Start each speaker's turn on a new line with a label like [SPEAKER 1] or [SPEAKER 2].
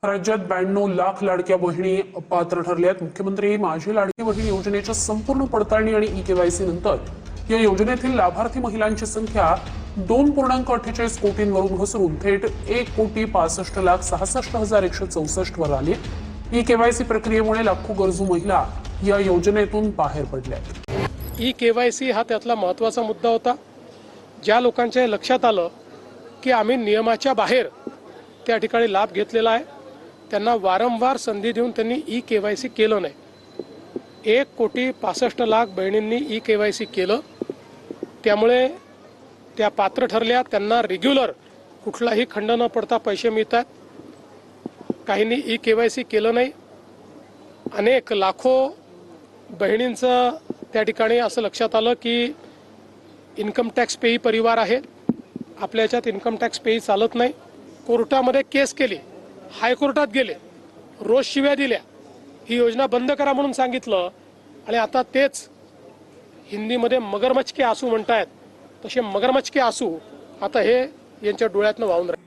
[SPEAKER 1] राज्यात 92 लाख लाडक्या बहिणी पात्र ठरल्या आहेत। मुख्यमंत्री माझी लाडकी बहीण योजनेच्या संपूर्ण पडताळणी आणि ई-केवायसी नंतर या योजनेतील लाभार्थी महिलांची संख्या 2.48 कोटींवरून घसरून थेट 1,65,66,164 वर आली। ई-केवायसी प्रक्रियेमुळे लाखो गरजू महिला या योजनेतून बाहेर पडल्या आहेत।
[SPEAKER 2] ई-केवायसी हा त्यातला महत्त्वाचा मुद्दा होता। ज्या लोकांच्या लक्षात आलं की आम्ही नियमाच्या बाहेर त्या ठिकाणी लाभ घेतलेला आहे, त्यांना वारंवार संधी देऊन त्यांनी ई-केवायसी केलं नाही। 1,65,00,000 बहिणींनी ई-केवायसी केलं, त्यामुळे त्या पात्र ठरल्या। त्यांना रेग्युलर कुठलाही खंड न पडता पैसे मिळतात। काहींनी ई-केवायसी केलं नाही। अनेक लाखो बहिणींचं त्या ठिकाणी असं लक्षात आलं की इन्कम टॅक्स पेई परिवार आहे, आपल्या याच्यात इन्कम टॅक्स पेई चालत नाही। कोर्टामध्ये केस केली, हायकोर्टात गेले, रोज शिव्या दिल्या, ही योजना बंद करा म्हणून सांगितलं, आणि आता तेच हिंदीमध्ये मगरमच्छ के आंसू म्हणतायत, तसे मगरमच्छ के आंसू आता हे यांच्या डोळ्यातनं वाहून राहिले।